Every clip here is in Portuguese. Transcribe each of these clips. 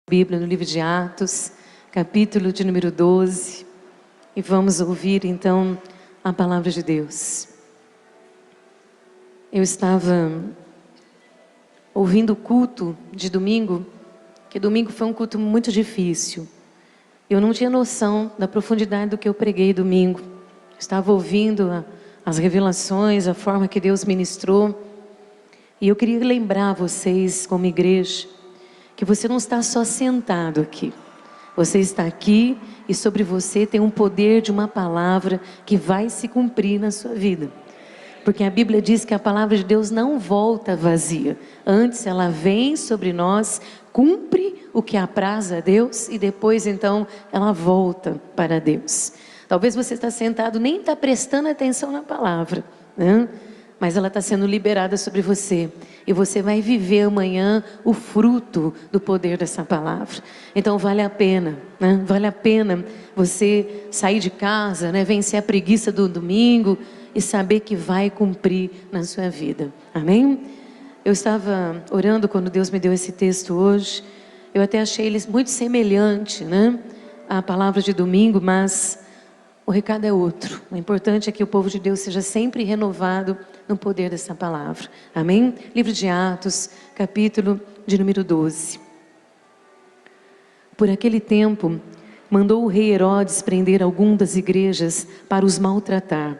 Bíblia no livro de Atos, capítulo de número 12, e vamos ouvir então a palavra de Deus. Eu estava ouvindo o culto de domingo, que domingo foi um culto muito difícil. Eu não tinha noção da profundidade do que eu preguei domingo. Estava ouvindo as revelações, a forma que Deus ministrou, e eu queria lembrar vocês como igreja, que você não está só sentado aqui. Você está aqui e sobre você tem um poder de uma palavra que vai se cumprir na sua vida. Porque a Bíblia diz que a palavra de Deus não volta vazia. Antes ela vem sobre nós, cumpre o que apraz a Deus e depois então ela volta para Deus. Talvez você está sentado, nem está prestando atenção na palavra, né? Mas ela está sendo liberada sobre você. E você vai viver amanhã o fruto do poder dessa palavra. Então vale a pena, né? Vale a pena você sair de casa, né? Vencer a preguiça do domingo e saber que vai cumprir na sua vida. Amém? Eu estava orando quando Deus me deu esse texto hoje. Eu até achei ele muito semelhante, né? À palavra de domingo, mas o recado é outro. O importante é que o povo de Deus seja sempre renovado no poder dessa palavra. Amém? Livro de Atos, capítulo de número 12. Por aquele tempo, mandou o rei Herodes prender algum das igrejas para os maltratar.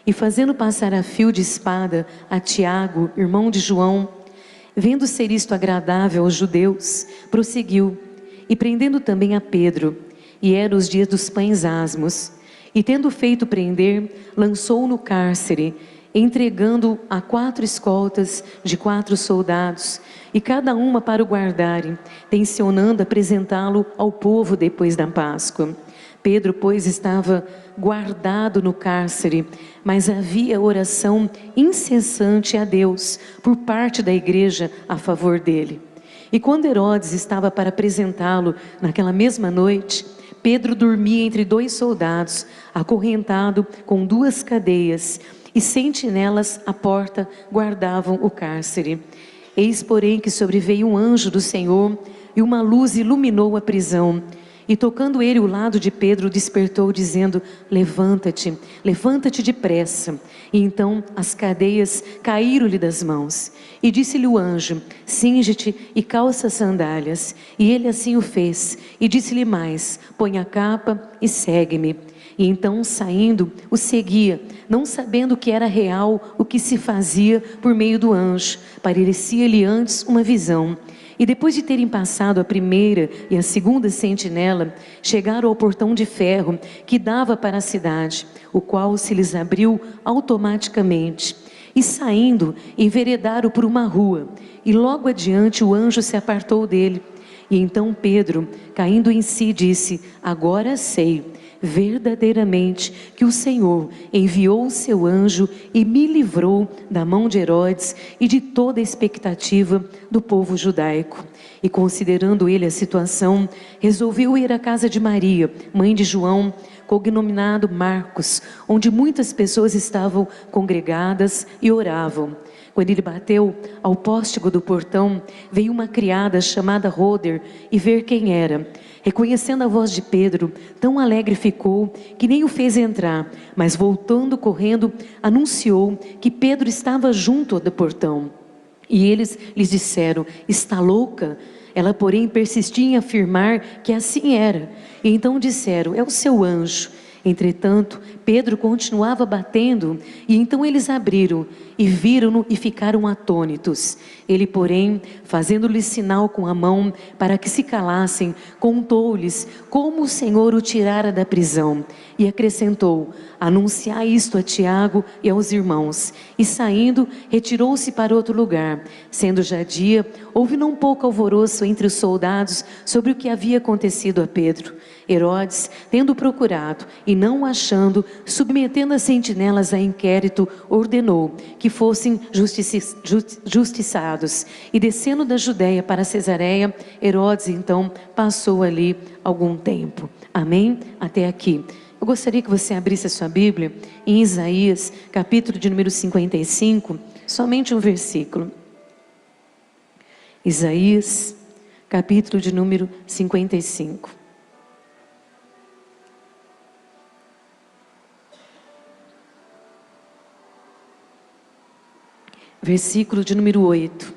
E fazendo passar a fio de espada a Tiago, irmão de João, vendo ser isto agradável aos judeus, prosseguiu, e prendendo também a Pedro, e eram os dias dos pães asmos, e tendo feito prender, lançou-o no cárcere, entregando a 4 escoltas de 4 soldados, e cada uma para o guardarem, tencionando apresentá-lo ao povo depois da Páscoa. Pedro, pois, estava guardado no cárcere, mas havia oração incessante a Deus por parte da igreja a favor dele. E quando Herodes estava para apresentá-lo naquela mesma noite, Pedro dormia entre 2 soldados, acorrentado com 2 cadeias, e sentinelas à porta guardavam o cárcere. Eis, porém, que sobreveio um anjo do Senhor, e uma luz iluminou a prisão. E tocando ele o lado de Pedro, despertou, dizendo: levanta-te, levanta-te depressa. E então as cadeias caíram-lhe das mãos. E disse-lhe o anjo: cinge-te e calça as sandálias. E ele assim o fez. E disse-lhe mais: põe a capa e segue-me. E então, saindo, o seguia, não sabendo que era real o que se fazia por meio do anjo. Parecia-lhe antes uma visão. E depois de terem passado a primeira e a segunda sentinela, chegaram ao portão de ferro que dava para a cidade, o qual se lhes abriu automaticamente. E saindo, enveredaram por uma rua, e logo adiante o anjo se apartou dele. E então Pedro, caindo em si, disse: agora sei verdadeiramente que o Senhor enviou o seu anjo e me livrou da mão de Herodes e de toda a expectativa do povo judaico. E considerando ele a situação, resolveu ir à casa de Maria, mãe de João, cognominado Marcos, onde muitas pessoas estavam congregadas e oravam. Quando ele bateu ao póstigo do portão, veio uma criada chamada Roder e ver quem era. Reconhecendo a voz de Pedro, tão alegre ficou que nem o fez entrar, mas voltando correndo, anunciou que Pedro estava junto do portão. E eles lhes disseram: está louca? Ela, porém, persistia em afirmar que assim era. E então disseram: é o seu anjo. Entretanto, Pedro continuava batendo, e então eles abriram, e viram-no e ficaram atônitos. Ele, porém, fazendo-lhes sinal com a mão, para que se calassem, contou-lhes como o Senhor o tirara da prisão. E acrescentou: anunciai isto a Tiago e aos irmãos. E saindo, retirou-se para outro lugar. Sendo já dia, houve não pouco alvoroço entre os soldados sobre o que havia acontecido a Pedro. Herodes, tendo procurado e não achando, submetendo as sentinelas a inquérito, ordenou que fossem justiçados. E descendo da Judéia para Cesareia, Herodes então passou ali algum tempo. Amém? Até aqui. Eu gostaria que você abrisse a sua Bíblia em Isaías, capítulo de número 55, somente um versículo. Isaías, capítulo de número 55. Versículo de número 8.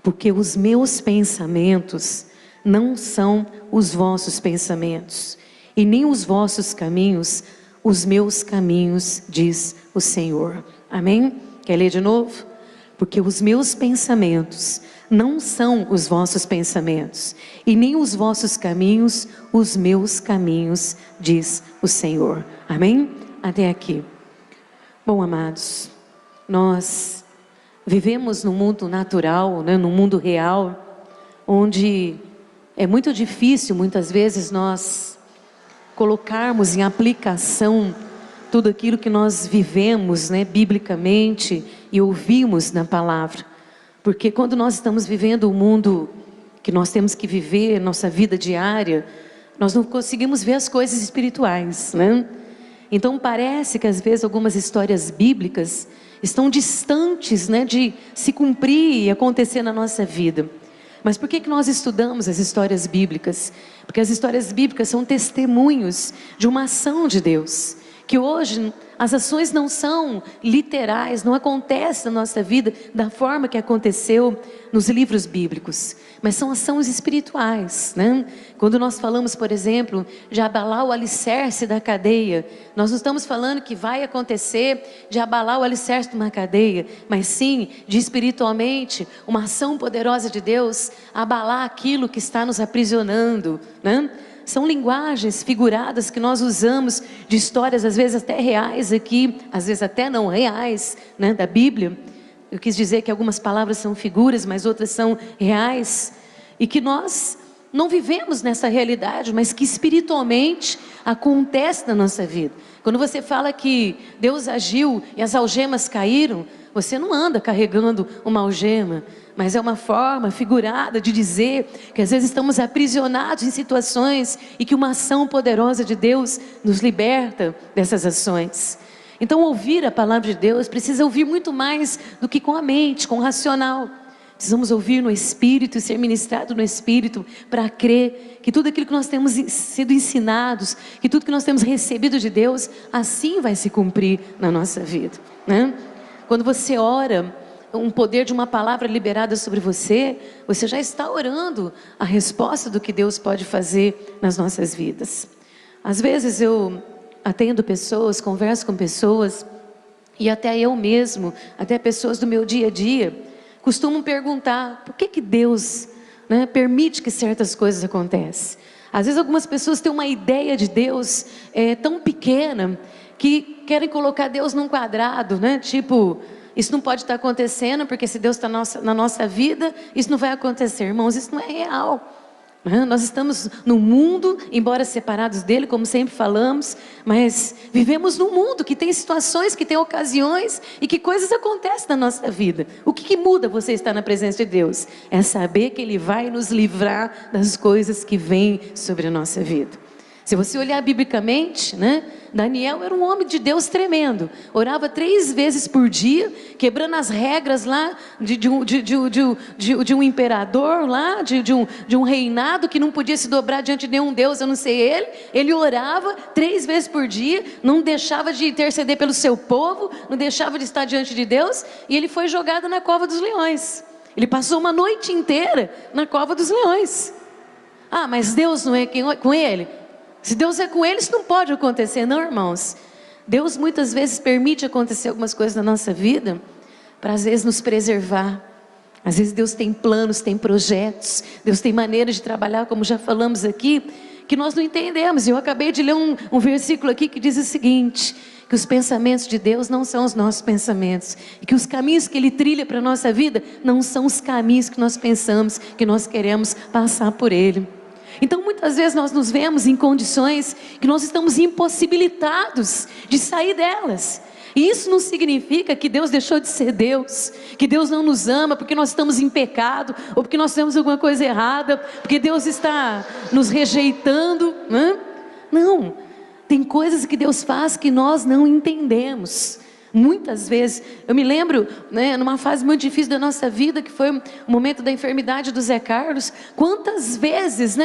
Porque os meus pensamentos não são os vossos pensamentos, e nem os vossos caminhos, os meus caminhos, diz o Senhor. Amém? Quer ler de novo? Porque os meus pensamentos não são os vossos pensamentos, e nem os vossos caminhos, os meus caminhos, diz o Senhor. Amém? Até aqui. Bom, amados, nós vivemos num mundo natural, né, num mundo real, onde é muito difícil, muitas vezes, nós colocarmos em aplicação tudo aquilo que nós vivemos, né, biblicamente, e ouvimos na palavra. Porque quando nós estamos vivendo o mundo que nós temos que viver, nossa vida diária, nós não conseguimos ver as coisas espirituais, né? Então parece que às vezes algumas histórias bíblicas estão distantes, né, de se cumprir e acontecer na nossa vida. Mas por que nós estudamos as histórias bíblicas? Porque as histórias bíblicas são testemunhos de uma ação de Deus. Que hoje as ações não são literais, não acontecem na nossa vida da forma que aconteceu nos livros bíblicos, mas são ações espirituais, né? Quando nós falamos, por exemplo, de abalar o alicerce da cadeia, nós não estamos falando que vai acontecer de abalar o alicerce de uma cadeia, mas sim de espiritualmente uma ação poderosa de Deus abalar aquilo que está nos aprisionando, né? São linguagens figuradas que nós usamos de histórias, às vezes até reais aqui, às vezes até não reais, né, da Bíblia. Eu quis dizer que algumas palavras são figuras, mas outras são reais. E que nós não vivemos nessa realidade, mas que espiritualmente acontece na nossa vida. Quando você fala que Deus agiu e as algemas caíram, você não anda carregando uma algema, mas é uma forma figurada de dizer que às vezes estamos aprisionados em situações e que uma ação poderosa de Deus nos liberta dessas ações. Então ouvir a palavra de Deus precisa ouvir muito mais do que com a mente, com o racional. Precisamos ouvir no Espírito e ser ministrado no Espírito para crer que tudo aquilo que nós temos sido ensinados, que tudo que nós temos recebido de Deus, assim vai se cumprir na nossa vida, né? Quando você ora, um poder de uma palavra liberada sobre você, você já está orando a resposta do que Deus pode fazer nas nossas vidas. Às vezes eu atendo pessoas, converso com pessoas, e até eu mesmo, até pessoas do meu dia a dia, costumam perguntar, por que Deus, né, permite que certas coisas aconteçam? Às vezes algumas pessoas têm uma ideia de Deus tão pequena, que querem colocar Deus num quadrado, né? Tipo, isso não pode estar acontecendo, porque se Deus está na nossa vida, isso não vai acontecer. Irmãos, isso não é real. Nós estamos no mundo, embora separados dele, como sempre falamos, mas vivemos num mundo que tem situações, que tem ocasiões e que coisas acontecem na nossa vida. O que muda você estar na presença de Deus? É saber que Ele vai nos livrar das coisas que vêm sobre a nossa vida. Se você olhar biblicamente, né, Daniel era um homem de Deus tremendo, orava 3 vezes por dia, quebrando as regras lá de um imperador lá, de um reinado que não podia se dobrar diante de nenhum Deus, a não ser ele orava 3 vezes por dia, não deixava de interceder pelo seu povo, não deixava de estar diante de Deus, e ele foi jogado na cova dos leões. Ele passou uma noite inteira na cova dos leões. Ah, mas Deus não é com ele? Se Deus é com ele, isso não pode acontecer, não, irmãos. Deus muitas vezes permite acontecer algumas coisas na nossa vida, para às vezes nos preservar. Às vezes Deus tem planos, tem projetos, Deus tem maneiras de trabalhar, como já falamos aqui, que nós não entendemos. Eu acabei de ler um versículo aqui que diz o seguinte, que os pensamentos de Deus não são os nossos pensamentos, e que os caminhos que Ele trilha para a nossa vida, não são os caminhos que nós pensamos, que nós queremos passar por Ele. Então muitas vezes nós nos vemos em condições que nós estamos impossibilitados de sair delas. E isso não significa que Deus deixou de ser Deus, que Deus não nos ama porque nós estamos em pecado, ou porque nós temos alguma coisa errada, porque Deus está nos rejeitando, né? Não, tem coisas que Deus faz que nós não entendemos. Muitas vezes, eu me lembro, né, numa fase muito difícil da nossa vida, que foi o momento da enfermidade do Zé Carlos. Quantas vezes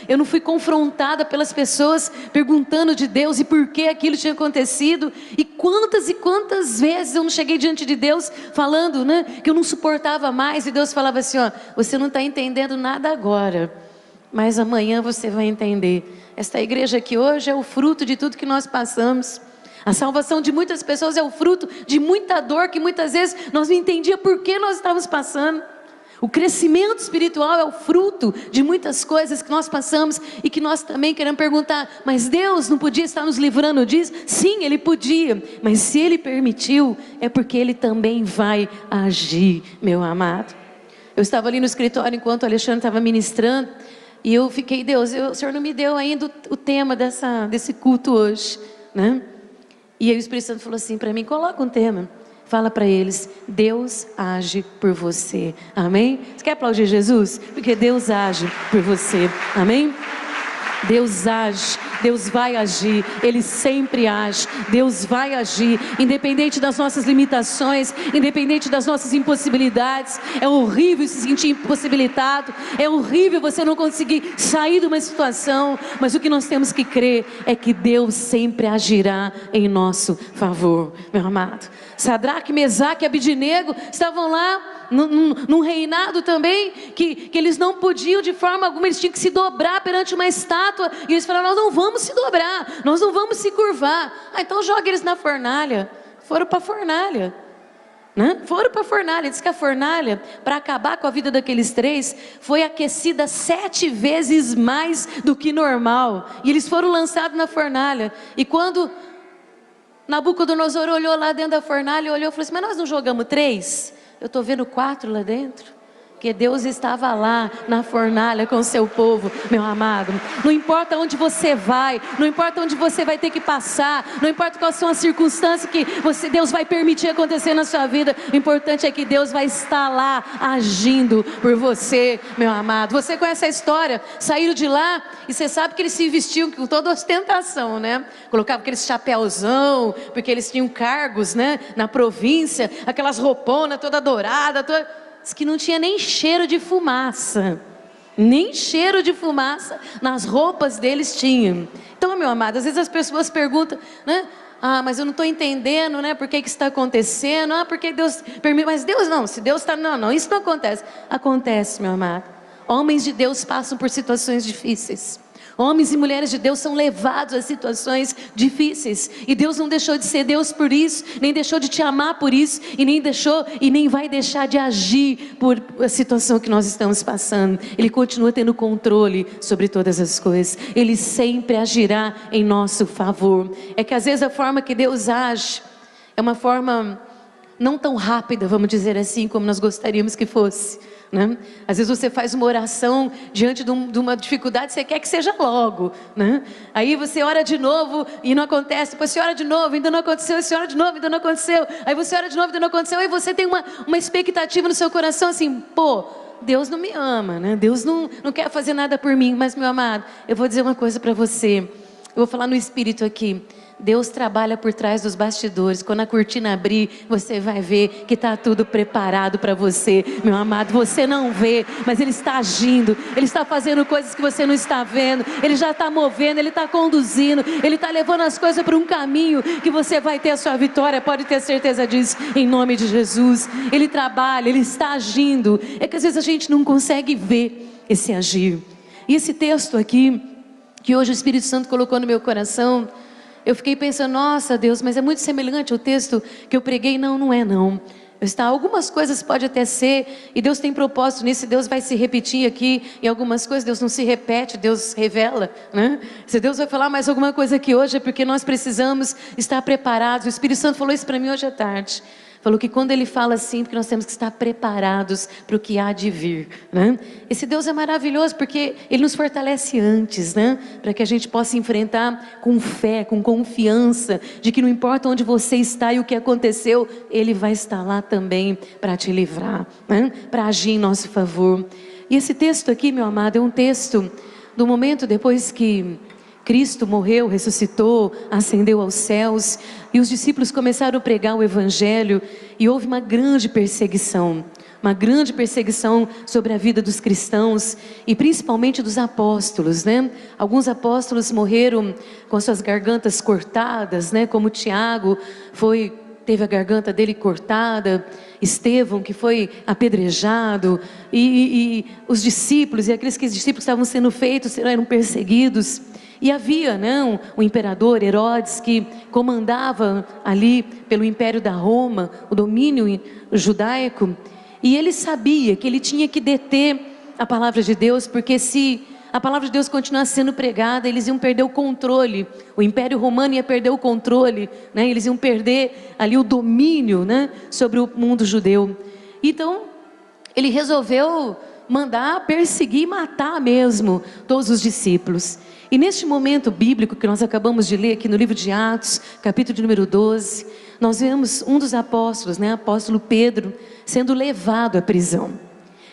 eu não fui confrontada pelas pessoas perguntando de Deus e por que aquilo tinha acontecido, e quantas vezes eu não cheguei diante de Deus falando, né, que eu não suportava mais, e Deus falava assim, ó, você não está entendendo nada agora, mas amanhã você vai entender. Esta igreja aqui hoje é o fruto de tudo que nós passamos. A salvação de muitas pessoas é o fruto de muita dor que muitas vezes nós não entendíamos por que nós estávamos passando. O crescimento espiritual é o fruto de muitas coisas que nós passamos e que nós também queremos perguntar, mas Deus não podia estar nos livrando disso? Sim, Ele podia, mas se Ele permitiu, é porque Ele também vai agir, meu amado. Eu estava ali no escritório enquanto o Alexandre estava ministrando e eu fiquei, Deus, o Senhor não me deu ainda o tema desse culto hoje, né? E aí o Espírito Santo falou assim para mim, coloca um tema, fala para eles, Deus age por você, amém? Você quer aplaudir Jesus? Porque Deus age por você, amém? Deus age, Deus vai agir, Ele sempre age, Deus vai agir, independente das nossas limitações, independente das nossas impossibilidades. É horrível se sentir impossibilitado, é horrível você não conseguir sair de uma situação, mas o que nós temos que crer é que Deus sempre agirá em nosso favor, meu amado. Sadraque, Mesaque e Abidnego estavam lá num reinado também, que eles não podiam de forma alguma, eles tinham que se dobrar perante uma estátua, e eles falaram, nós não vamos se dobrar, nós não vamos se curvar. Então joga eles na fornalha. Foram para a fornalha, né? Foram para a fornalha. Diz que a fornalha, para acabar com a vida daqueles três, foi aquecida 7 vezes mais do que normal, e eles foram lançados na fornalha. E quando Nabucodonosor olhou lá dentro da fornalha, olhou e falou assim, mas nós não jogamos 3? Eu estou vendo 4 lá dentro. Porque Deus estava lá na fornalha com o seu povo, meu amado. Não importa onde você vai, não importa onde você vai ter que passar, não importa quais são as circunstâncias que Deus vai permitir acontecer na sua vida, o importante é que Deus vai estar lá agindo por você, meu amado. Você conhece a história, saíram de lá e você sabe que eles se vestiam com toda ostentação, né? Colocavam aqueles chapéuzão, porque eles tinham cargos, né, na província, aquelas rouponas toda dourada, que não tinha nem cheiro de fumaça, nem cheiro de fumaça nas roupas deles tinham. Então, meu amado, às vezes as pessoas perguntam, né? Ah, mas eu não estou entendendo, né? Por que isso está acontecendo? Ah, porque Deus permite, mas Deus não, se Deus está, não, isso não acontece. Acontece, meu amado. Homens de Deus passam por situações difíceis. Homens e mulheres de Deus são levados a situações difíceis, e Deus não deixou de ser Deus por isso, nem deixou de te amar por isso, e nem vai deixar de agir por a situação que nós estamos passando. Ele continua tendo controle sobre todas as coisas, Ele sempre agirá em nosso favor. É que às vezes a forma que Deus age é uma forma não tão rápida, vamos dizer assim, como nós gostaríamos que fosse, né? Às vezes você faz uma oração diante de uma dificuldade, você quer que seja logo, né? Aí você ora de novo e não acontece, depois você ora de novo, ainda não aconteceu, você ora de novo, ainda não aconteceu, aí você ora de novo, ainda não aconteceu, aí você tem uma expectativa no seu coração assim, pô, Deus não me ama, né? Deus não quer fazer nada por mim. Mas, meu amado, eu vou dizer uma coisa para você, eu vou falar no Espírito aqui. Deus trabalha por trás dos bastidores. Quando a cortina abrir, você vai ver que está tudo preparado para você, meu amado. Você não vê, mas Ele está agindo, Ele está fazendo coisas que você não está vendo, Ele já está movendo, Ele está conduzindo, Ele está levando as coisas para um caminho que você vai ter a sua vitória, pode ter certeza disso, em nome de Jesus. Ele trabalha, Ele está agindo. É que às vezes a gente não consegue ver esse agir. E esse texto aqui, que hoje o Espírito Santo colocou no meu coração, eu fiquei pensando, nossa Deus, mas é muito semelhante ao texto que eu preguei. Não é não. Algumas coisas pode até ser, e Deus tem propósito nisso, Deus vai se repetir aqui em algumas coisas. Deus não se repete, Deus revela, né? Se Deus vai falar mais alguma coisa aqui hoje, é porque nós precisamos estar preparados. O Espírito Santo falou isso para mim hoje à tarde. Falou que quando Ele fala assim, porque nós temos que estar preparados para o que há de vir, né? Esse Deus é maravilhoso, porque Ele nos fortalece antes, né? Para que a gente possa enfrentar com fé, com confiança, de que não importa onde você está e o que aconteceu, Ele vai estar lá também para te livrar, né? Para agir em nosso favor. E esse texto aqui, meu amado, é um texto do momento depois que Cristo morreu, ressuscitou, ascendeu aos céus, e os discípulos começaram a pregar o Evangelho, e houve uma grande perseguição sobre a vida dos cristãos, e principalmente dos apóstolos, né? Alguns apóstolos morreram com suas gargantas cortadas, né? Como Tiago teve a garganta dele cortada, Estevão que foi apedrejado, e os discípulos, e aqueles discípulos estavam sendo feitos, eram perseguidos. E havia, né, o imperador Herodes, que comandava ali pelo império da Roma, o domínio judaico, e ele sabia que ele tinha que deter a palavra de Deus, porque se a palavra de Deus continuasse sendo pregada, eles iam perder o controle, o império romano ia perder o controle, né? Eles iam perder ali o domínio, né, sobre o mundo judeu. Então ele resolveu mandar perseguir e matar mesmo todos os discípulos. E neste momento bíblico que nós acabamos de ler aqui no livro de Atos, capítulo de número 12, nós vemos um dos apóstolos, né, apóstolo Pedro, sendo levado à prisão.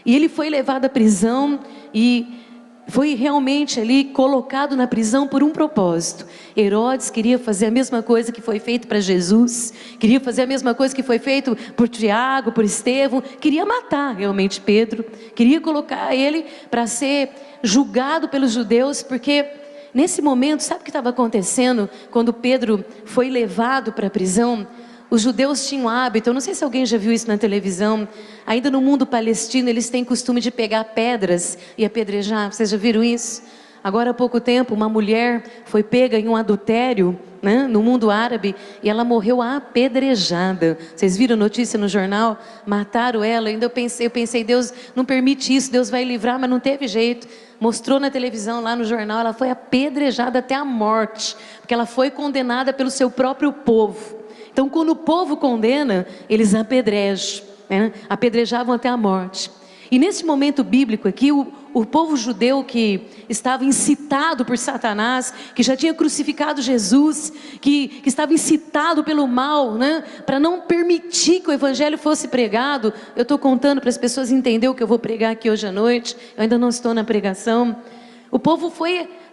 E ele foi levado à prisão e foi realmente ali colocado na prisão por um propósito. Herodes queria fazer a mesma coisa que foi feito para Jesus, queria fazer a mesma coisa que foi feito por Tiago, por Estevão, queria matar realmente Pedro, queria colocar ele para ser julgado pelos judeus, porque nesse momento, sabe o que estava acontecendo quando Pedro foi levado para a prisão? Os judeus tinham hábito, eu não sei se alguém já viu isso na televisão, ainda no mundo palestino eles têm costume de pegar pedras e apedrejar, vocês já viram isso? Agora há pouco tempo uma mulher foi pega em um adultério, né, no mundo árabe, e ela morreu apedrejada. Vocês viram a notícia no jornal? Mataram ela. Ainda eu pensei, Deus não permite isso, Deus vai livrar, mas não teve jeito. Mostrou na televisão, lá no jornal, ela foi apedrejada até a morte, porque ela foi condenada pelo seu próprio povo. Então quando o povo condena, eles apedrejam, né? Apedrejavam até a morte. E nesse momento bíblico aqui, o povo judeu que estava incitado por Satanás, que já tinha crucificado Jesus, que estava incitado pelo mal, né, para não permitir que o evangelho fosse pregado. Eu estou contando para as pessoas entenderem o que eu vou pregar aqui hoje à noite, eu ainda não estou na pregação. O povo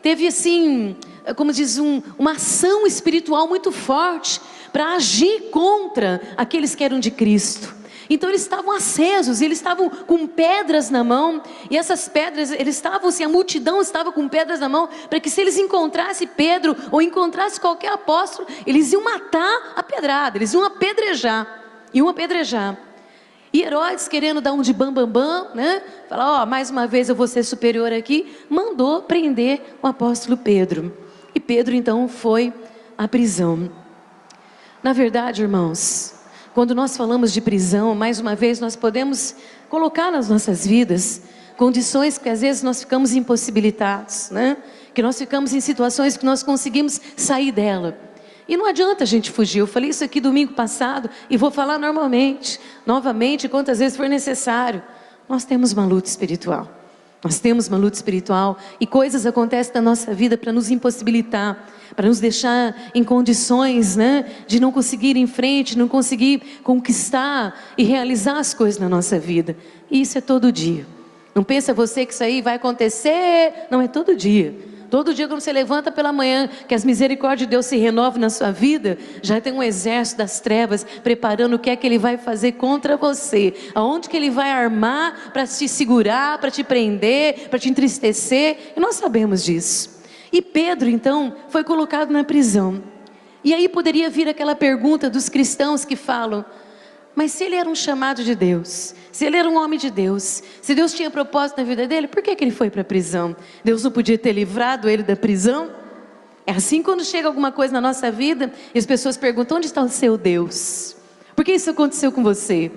teve assim, como diz, uma ação espiritual muito forte, para agir contra aqueles que eram de Cristo. Então eles estavam acesos, eles estavam com pedras na mão, e essas pedras, a multidão estava com pedras na mão, para que se eles encontrassem Pedro, ou encontrassem qualquer apóstolo, eles iam matar a pedrada, eles iam apedrejar. E Herodes, querendo dar um de bam, né, falar, mais uma vez eu vou ser superior aqui, mandou prender o apóstolo Pedro. E Pedro então foi à prisão. Na verdade, irmãos, quando nós falamos de prisão, mais uma vez nós podemos colocar nas nossas vidas condições que às vezes nós ficamos impossibilitados, né? Que nós ficamos em situações que nós conseguimos sair dela. E não adianta a gente fugir. Eu falei isso aqui domingo passado e vou falar novamente, quantas vezes for necessário. Nós temos uma luta espiritual. E coisas acontecem na nossa vida para nos impossibilitar, para nos deixar em condições, né, de não conseguir ir em frente, não conseguir conquistar e realizar as coisas na nossa vida. E isso é todo dia. Não pensa você que isso aí vai acontecer, não, é todo dia. Todo dia quando você levanta pela manhã, que as misericórdias de Deus se renovam na sua vida, já tem um exército das trevas preparando o que é que ele vai fazer contra você, aonde que ele vai armar para te segurar, para te prender, para te entristecer, e nós sabemos disso. E Pedro então foi colocado na prisão, e aí poderia vir aquela pergunta dos cristãos que falam, mas se ele era um chamado de Deus, se ele era um homem de Deus, se Deus tinha propósito na vida dele, por que ele foi para a prisão? Deus não podia ter livrado ele da prisão? É assim quando chega alguma coisa na nossa vida e as pessoas perguntam, onde está o seu Deus? Por que isso aconteceu com você?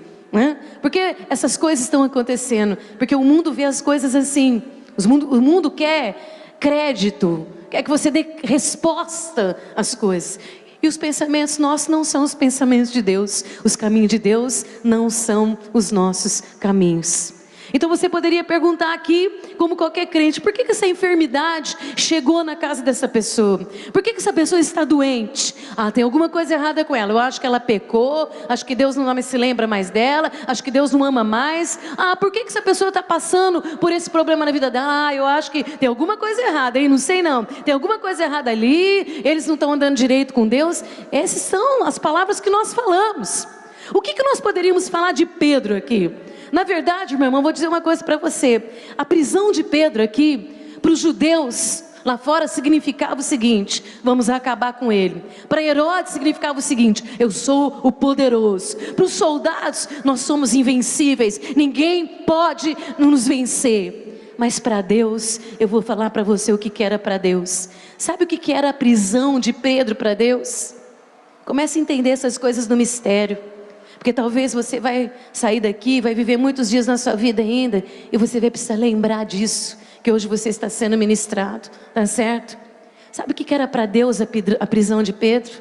Por que essas coisas estão acontecendo? Porque o mundo vê as coisas assim, o mundo quer crédito, quer que você dê resposta às coisas. E os pensamentos nossos não são os pensamentos de Deus. Os caminhos de Deus não são os nossos caminhos. Então você poderia perguntar aqui, como qualquer crente, por que essa enfermidade chegou na casa dessa pessoa? Por que essa pessoa está doente? Tem alguma coisa errada com ela. Eu acho que ela pecou, acho que Deus não se lembra mais dela, acho que Deus não ama mais. Por que essa pessoa está passando por esse problema na vida dela? Eu acho que tem alguma coisa errada, hein? Não sei não. Tem alguma coisa errada ali, eles não estão andando direito com Deus. Essas são as palavras que nós falamos. O que nós poderíamos falar de Pedro aqui? Na verdade, meu irmão, vou dizer uma coisa para você. A prisão de Pedro aqui, para os judeus lá fora, significava o seguinte: vamos acabar com ele. Para Herodes significava o seguinte: eu sou o poderoso. Para os soldados, nós somos invencíveis, ninguém pode nos vencer. Mas para Deus, eu vou falar para você o que era para Deus. Sabe o que era a prisão de Pedro para Deus? Comece a entender essas coisas no mistério. Porque talvez você vai sair daqui, vai viver muitos dias na sua vida ainda, e você vai precisar lembrar disso, que hoje você está sendo ministrado, tá certo? Sabe o que era para Deus a prisão de Pedro?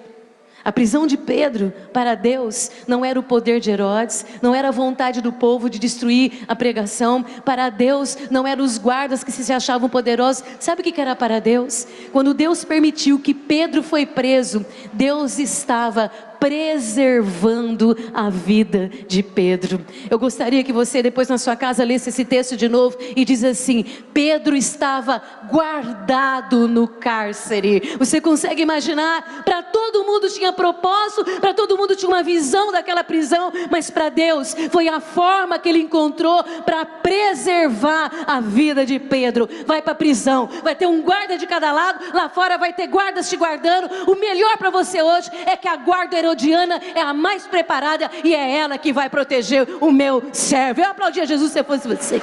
A prisão de Pedro, para Deus, não era o poder de Herodes, não era a vontade do povo de destruir a pregação. Para Deus, não eram os guardas que se achavam poderosos. Sabe o que era para Deus? Quando Deus permitiu que Pedro foi preso, Deus estava preservando a vida de Pedro. Eu gostaria que você depois na sua casa lesse esse texto de novo e diz assim: Pedro estava guardado no cárcere. Você consegue imaginar? Para todo mundo tinha propósito, para todo mundo tinha uma visão daquela prisão, mas para Deus foi a forma que ele encontrou para preservar a vida de Pedro. Vai para a prisão, vai ter um guarda de cada lado, lá fora vai ter guardas te guardando. O melhor para você hoje é que a guarda herodiana é a mais preparada e é ela que vai proteger o meu servo. Eu aplaudia Jesus se fosse você.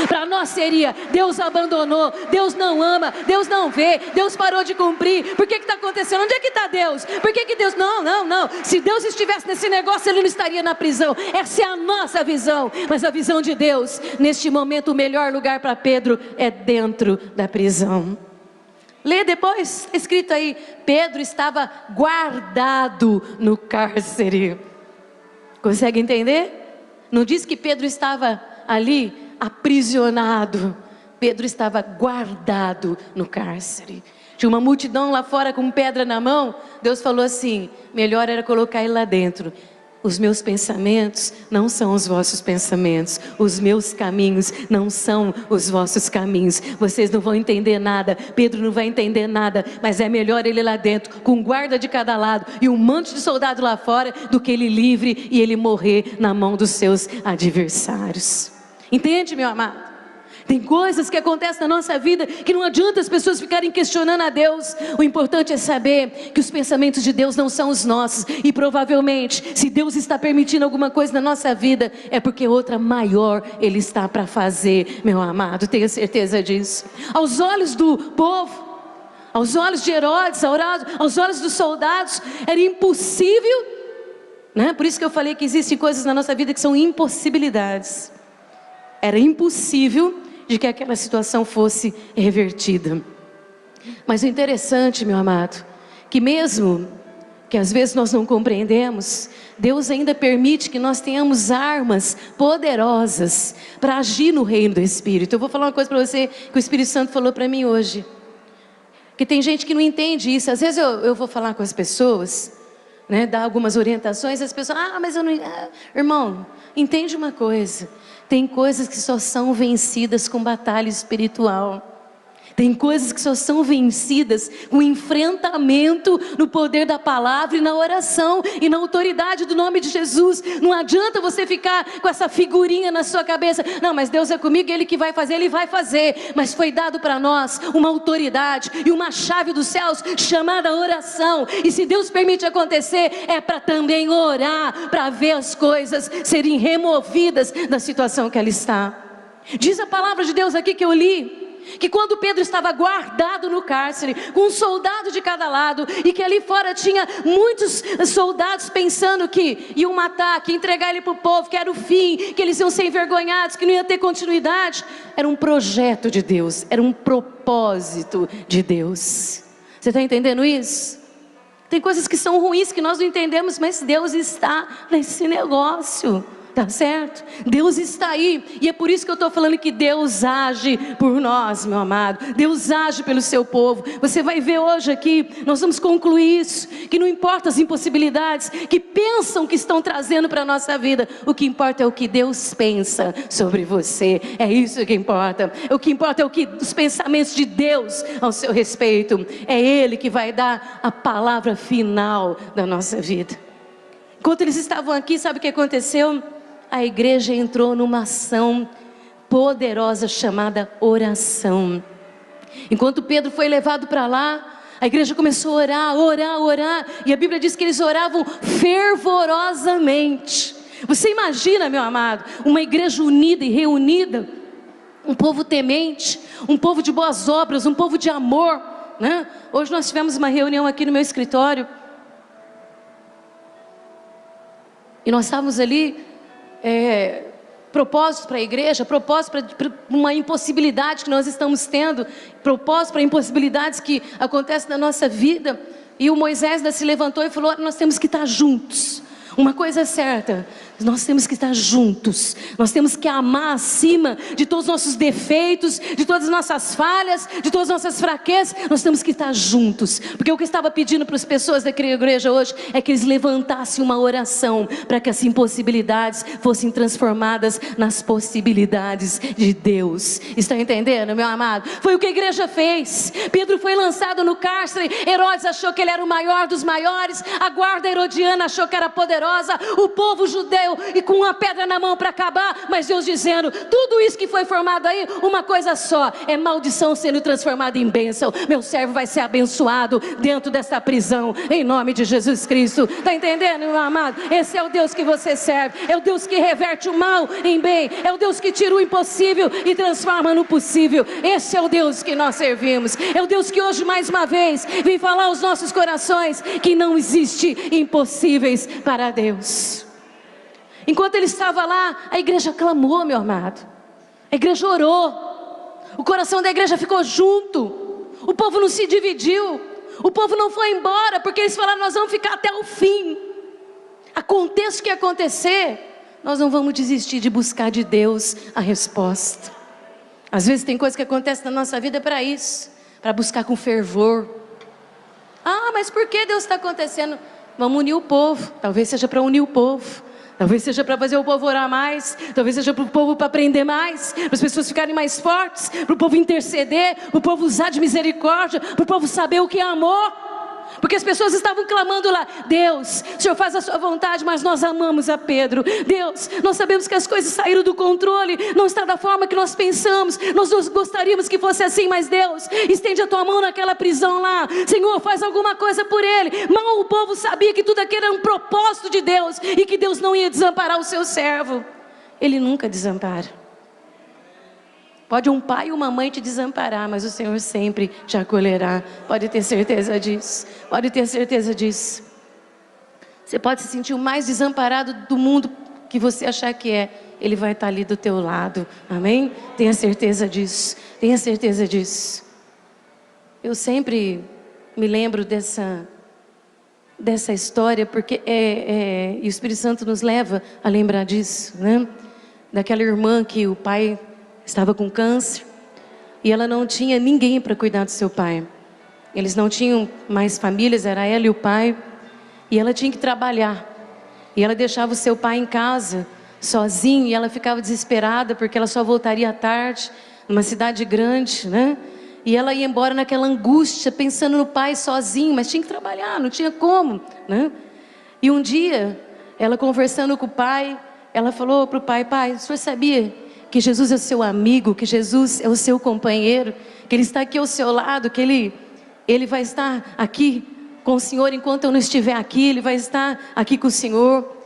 Para nós seria: Deus abandonou, Deus não ama, Deus não vê, Deus parou de cumprir. Por que está acontecendo? Onde é que está Deus? Por que Deus... Não, se Deus estivesse nesse negócio, Ele não estaria na prisão. Essa é a nossa visão. Mas a visão de Deus, neste momento, o melhor lugar para Pedro é dentro da prisão. Lê depois, está escrito aí: Pedro estava guardado no cárcere. Consegue entender? Não diz que Pedro estava ali aprisionado. Pedro estava guardado no cárcere. Tinha uma multidão lá fora com pedra na mão. Deus falou assim: melhor era colocar ele lá dentro. Os meus pensamentos não são os vossos pensamentos, os meus caminhos não são os vossos caminhos. Vocês não vão entender nada, Pedro não vai entender nada, mas é melhor ele lá dentro, com guarda de cada lado e um monte de soldado lá fora, do que ele livre e ele morrer na mão dos seus adversários. Entende, meu amado? Tem coisas que acontecem na nossa vida que não adianta as pessoas ficarem questionando a Deus. O importante é saber que os pensamentos de Deus não são os nossos. E provavelmente, se Deus está permitindo alguma coisa na nossa vida, é porque outra maior Ele está para fazer, meu amado. Tenha certeza disso. Aos olhos do povo, aos olhos de Herodes, aos olhos dos soldados, era impossível, né? Por isso que eu falei que existem coisas na nossa vida que são impossibilidades. Era impossível de que aquela situação fosse revertida. Mas o interessante, meu amado, que mesmo que às vezes nós não compreendemos, Deus ainda permite que nós tenhamos armas poderosas para agir no reino do Espírito. Eu vou falar uma coisa para você que o Espírito Santo falou para mim hoje, que tem gente que não entende isso. Às vezes eu vou falar com as pessoas, né, dar algumas orientações, as pessoas, mas eu não... Irmão, entende uma coisa: tem coisas que só são vencidas com batalha espiritual. Tem coisas que só são vencidas com enfrentamento no poder da palavra e na oração e na autoridade do nome de Jesus. Não adianta você ficar com essa figurinha na sua cabeça: não, mas Deus é comigo, Ele que vai fazer, Ele vai fazer. Mas foi dado para nós uma autoridade e uma chave dos céus chamada oração. E se Deus permite acontecer, é para também orar, para ver as coisas serem removidas da situação que ela está. Diz a palavra de Deus aqui que eu li, que quando Pedro estava guardado no cárcere, com um soldado de cada lado, e que ali fora tinha muitos soldados pensando que iam matar, que entregar ele para o povo, que era o fim, que eles iam ser envergonhados, que não ia ter continuidade. Era um projeto de Deus, era um propósito de Deus. Você está entendendo isso? Tem coisas que são ruins que nós não entendemos, mas Deus está nesse negócio. tá certo? Deus está aí, e é por isso que eu estou falando que Deus age por nós, meu amado. Deus age pelo seu povo. Você vai ver hoje aqui, nós vamos concluir isso, que não importa as impossibilidades que pensam que estão trazendo para a nossa vida, o que importa é o que Deus pensa sobre você. É isso que importa. O que importa é o que os pensamentos de Deus ao seu respeito. É Ele que vai dar a palavra final da nossa vida. Enquanto eles estavam aqui, sabe o que aconteceu? A igreja entrou numa ação poderosa chamada oração. Enquanto Pedro foi levado para lá, a igreja começou a orar, e a Bíblia diz que eles oravam fervorosamente. Você imagina, meu amado, uma igreja unida e reunida, um povo temente, um povo de boas obras, um povo de amor, né? Hoje nós tivemos uma reunião aqui no meu escritório, e nós estávamos ali, propósitos para a igreja, propósitos para uma impossibilidade que nós estamos tendo, propósitos para impossibilidades que acontecem na nossa vida. E o Moisés se levantou e falou: nós temos que estar juntos. Uma coisa é certa, nós temos que estar juntos. Nós temos que amar acima de todos os nossos defeitos, de todas as nossas falhas, de todas as nossas fraquezas. Nós temos que estar juntos. Porque o que eu estava pedindo para as pessoas da igreja hoje é que eles levantassem uma oração para que as impossibilidades fossem transformadas nas possibilidades de Deus. Está entendendo, meu amado? Foi o que a igreja fez. Pedro foi lançado no cárcere. Herodes achou que ele era o maior dos maiores. A guarda herodiana achou que era poderosa. O povo judeu e com uma pedra na mão para acabar, mas Deus dizendo: tudo isso que foi formado aí, uma coisa só, é maldição sendo transformada em bênção. Meu servo vai ser abençoado dentro dessa prisão, em nome de Jesus Cristo. Está entendendo, meu amado? Esse é o Deus que você serve. É o Deus que reverte o mal em bem. É o Deus que tira o impossível e transforma no possível. Esse é o Deus que nós servimos. É o Deus que hoje mais uma vez vem falar aos nossos corações que não existe impossíveis para Deus. Enquanto ele estava lá, a igreja clamou, meu amado. A igreja orou. O coração da igreja ficou junto. O povo não se dividiu. O povo não foi embora, porque eles falaram: nós vamos ficar até o fim. Aconteça o que acontecer, nós não vamos desistir de buscar de Deus a resposta. Às vezes tem coisa que acontece na nossa vida para isso, para buscar com fervor. Ah, mas por que Deus está acontecendo? Vamos unir o povo. Talvez seja para unir o povo. Talvez seja para fazer o povo orar mais. Talvez seja para o povo para aprender mais, para as pessoas ficarem mais fortes, para o povo interceder, para o povo usar de misericórdia, para o povo saber o que é amor. Porque as pessoas estavam clamando lá: Deus, o Senhor faz a sua vontade, mas nós amamos a Pedro. Deus, nós sabemos que as coisas saíram do controle, não está da forma que nós pensamos, nós gostaríamos que fosse assim, mas Deus, estende a tua mão naquela prisão lá. Senhor, faz alguma coisa por ele. Mal o povo sabia que tudo aquilo era um propósito de Deus, e que Deus não ia desamparar o seu servo. Ele nunca desampara. Pode um pai e uma mãe te desamparar, mas o Senhor sempre te acolherá. Pode ter certeza disso. Pode ter certeza disso. Você pode se sentir o mais desamparado do mundo que você achar que é. Ele vai estar ali do teu lado. Amém? Tenha certeza disso. Tenha certeza disso. Eu sempre me lembro dessa história, porque e o Espírito Santo nos leva a lembrar disso, né? Daquela irmã que o pai estava com câncer, e ela não tinha ninguém para cuidar do seu pai. Eles não tinham mais famílias, era ela e o pai, e ela tinha que trabalhar, e ela deixava o seu pai em casa, sozinho, e ela ficava desesperada, porque ela só voltaria à tarde, numa cidade grande, né? E ela ia embora naquela angústia, pensando no pai sozinho, mas tinha que trabalhar, não tinha como, né? E um dia, ela conversando com o pai, ela falou para o pai: pai, o senhor sabia que Jesus é o seu amigo, que Jesus é o seu companheiro, que Ele está aqui ao seu lado, que Ele vai estar aqui com o Senhor enquanto eu não estiver aqui, Ele vai estar aqui com o Senhor.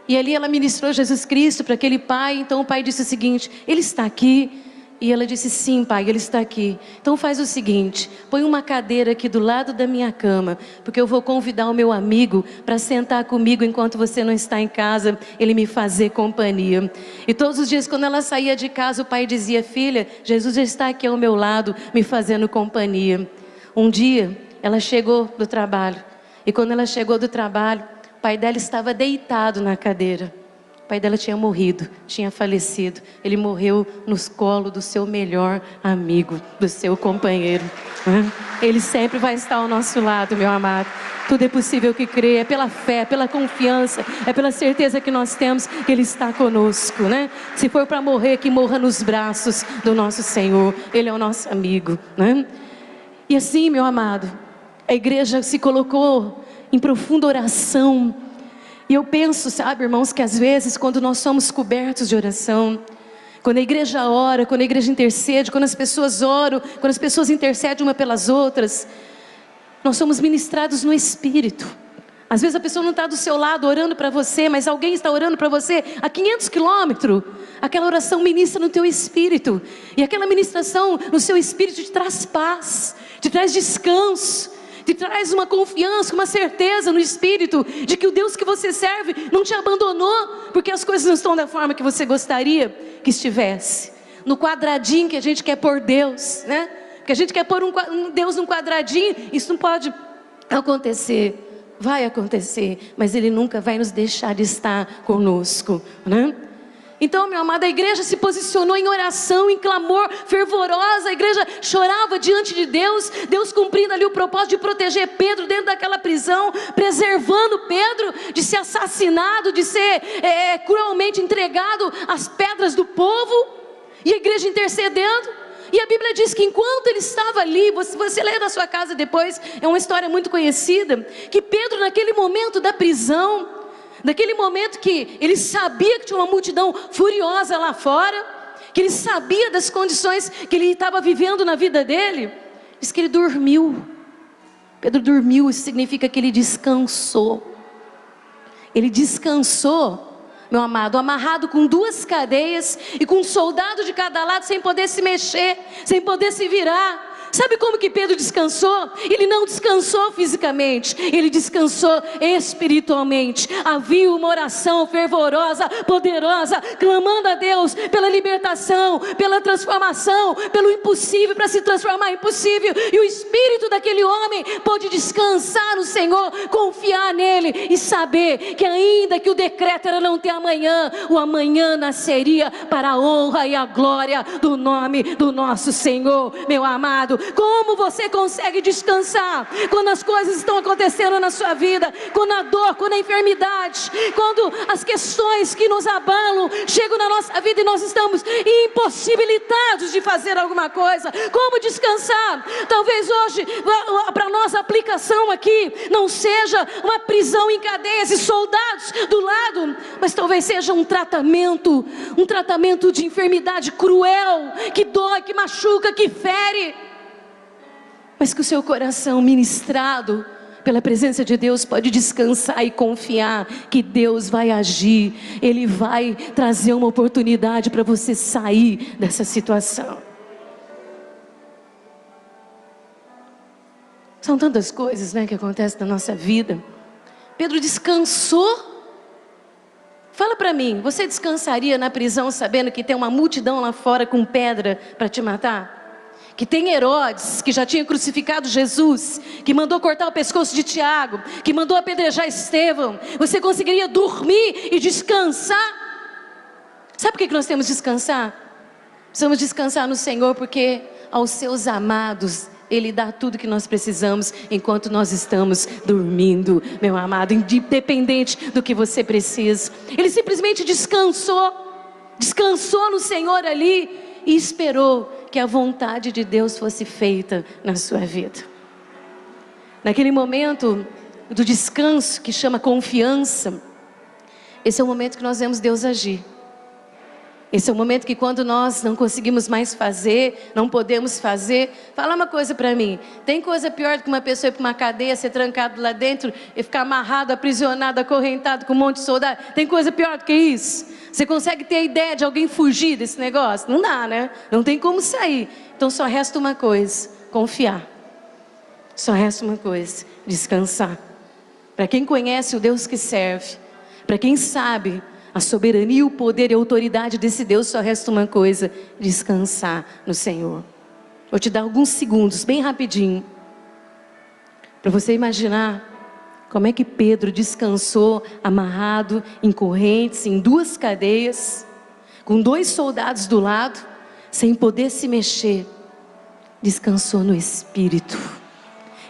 E ali ela ministrou Jesus Cristo para aquele pai. Então o pai disse o seguinte: Ele está aqui. E ela disse: sim, pai, Ele está aqui. Então faz o seguinte: põe uma cadeira aqui do lado da minha cama, porque eu vou convidar o meu amigo para sentar comigo enquanto você não está em casa, ele me fazer companhia. E todos os dias quando ela saía de casa, o pai dizia: filha, Jesus já está aqui ao meu lado, me fazendo companhia. Um dia ela chegou do trabalho, e quando ela chegou do trabalho, o pai dela estava deitado na cadeira. pai dela tinha morrido, tinha falecido. Ele morreu nos colos do seu melhor amigo, do seu companheiro. Ele sempre vai estar ao nosso lado, meu amado. Tudo é possível que crê, é pela fé, pela confiança, é pela certeza que nós temos que Ele está conosco, né? Se for para morrer, que morra nos braços do nosso Senhor. Ele é o nosso amigo, né? E assim, meu amado, a igreja se colocou em profunda oração. E eu penso, sabe, irmãos, que às vezes quando nós somos cobertos de oração, quando a igreja ora, quando a igreja intercede, quando as pessoas oram, quando as pessoas intercedem uma pelas outras, nós somos ministrados no Espírito. Às vezes a pessoa não está do seu lado orando para você, mas alguém está orando para você a 500 quilômetros. Aquela oração ministra no teu espírito. E aquela ministração no seu espírito te traz paz, te traz descanso, te traz uma confiança, uma certeza no espírito de que o Deus que você serve não te abandonou, porque as coisas não estão da forma que você gostaria que estivesse, no quadradinho que a gente quer pôr Deus, né? Porque a gente quer pôr um Deus num quadradinho. Isso não pode acontecer. Vai acontecer, mas Ele nunca vai nos deixar de estar conosco, né? Então, meu amado, a igreja se posicionou em oração, em clamor fervorosa. A igreja chorava diante de Deus, Deus cumprindo ali o propósito de proteger Pedro dentro daquela prisão, preservando Pedro de ser assassinado, de ser cruelmente entregado às pedras do povo, e a igreja intercedendo. E a Bíblia diz que enquanto ele estava ali, você lê na sua casa depois, é uma história muito conhecida, que Pedro naquele momento da prisão, naquele momento que ele sabia que tinha uma multidão furiosa lá fora, que ele sabia das condições que ele estava vivendo na vida dele, diz que ele dormiu. Pedro dormiu, isso significa que ele descansou. Ele descansou, meu amado, amarrado com 2 cadeias e com um soldado de cada lado, sem poder se mexer, sem poder se virar. Sabe como que Pedro descansou? Ele não descansou fisicamente, ele descansou espiritualmente. Havia uma oração fervorosa, poderosa, clamando a Deus pela libertação, pela transformação, pelo impossível para se transformar em possível. E o espírito daquele homem pôde descansar no Senhor, confiar nele e saber que ainda que o decreto era não ter amanhã, o amanhã nasceria para a honra e a glória do nome do nosso Senhor. Meu amado, como você consegue descansar quando as coisas estão acontecendo na sua vida, quando a dor, quando a enfermidade, quando as questões que nos abalam chegam na nossa vida e nós estamos impossibilitados de fazer alguma coisa? Como descansar? Talvez hoje para nós a aplicação aqui não seja uma prisão em cadeias e soldados do lado, mas talvez seja um tratamento de enfermidade cruel, que dói, que machuca, que fere, mas que o seu coração ministrado pela presença de Deus pode descansar e confiar que Deus vai agir. Ele vai trazer uma oportunidade para você sair dessa situação. São tantas coisas, né, que acontecem na nossa vida. Pedro descansou. Fala para mim, você descansaria na prisão sabendo que tem uma multidão lá fora com pedra para te matar? Que tem Herodes, que já tinha crucificado Jesus, que mandou cortar o pescoço de Tiago, que mandou apedrejar Estevão. Você conseguiria dormir e descansar? Sabe por que nós temos que descansar? Precisamos descansar no Senhor, porque aos seus amados Ele dá tudo que nós precisamos enquanto nós estamos dormindo, meu amado, independente do que você precisa. Ele simplesmente descansou no Senhor ali e esperou que a vontade de Deus fosse feita na sua vida. Naquele momento do descanso, que chama confiança, esse é o momento que nós vemos Deus agir. Esse é o momento que quando nós não conseguimos mais fazer, não podemos fazer. Fala uma coisa para mim, tem coisa pior do que uma pessoa ir para uma cadeia, ser trancado lá dentro e ficar amarrado, aprisionado, acorrentado com um monte de soldado? Tem coisa pior do que isso? Você consegue ter a ideia de alguém fugir desse negócio? Não dá, né? Não tem como sair. Então só resta uma coisa, confiar. Só resta uma coisa, descansar. Para quem conhece o Deus que serve, para quem sabe a soberania, o poder e a autoridade desse Deus, só resta uma coisa, descansar no Senhor. Vou te dar alguns segundos, bem rapidinho, para você imaginar Como é que Pedro descansou amarrado em correntes, em 2 cadeias, com 2 soldados do lado, sem poder se mexer? Descansou no Espírito,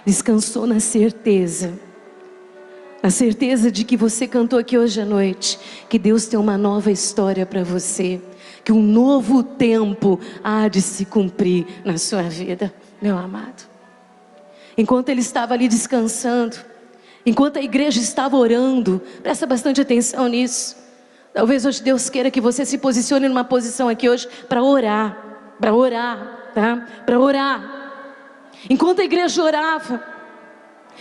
descansou na certeza de que você cantou aqui hoje à noite, que Deus tem uma nova história para você, que um novo tempo há de se cumprir na sua vida, meu amado. Enquanto ele estava ali descansando, enquanto a igreja estava orando, presta bastante atenção nisso. Talvez hoje Deus queira que você se posicione numa posição aqui hoje para orar, tá? Para orar. Enquanto a igreja orava,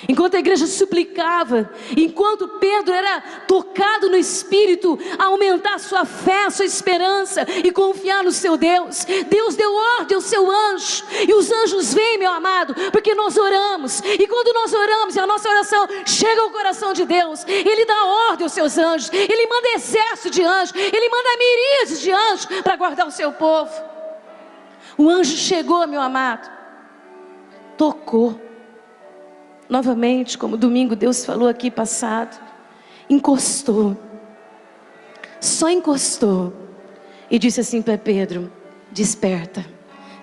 enquanto a igreja suplicava, enquanto Pedro era tocado no Espírito a aumentar a sua fé, a sua esperança e confiar no seu Deus, Deus deu ordem ao seu anjo, e os anjos vêm, meu amado, porque nós oramos, e quando nós oramos e a nossa oração chega ao coração de Deus, Ele dá ordem aos seus anjos, Ele manda exército de anjos, Ele manda miríades de anjos para guardar o seu povo. O anjo chegou, meu amado, tocou. Novamente, como domingo Deus falou aqui passado, encostou, só encostou, e disse assim para Pedro: desperta,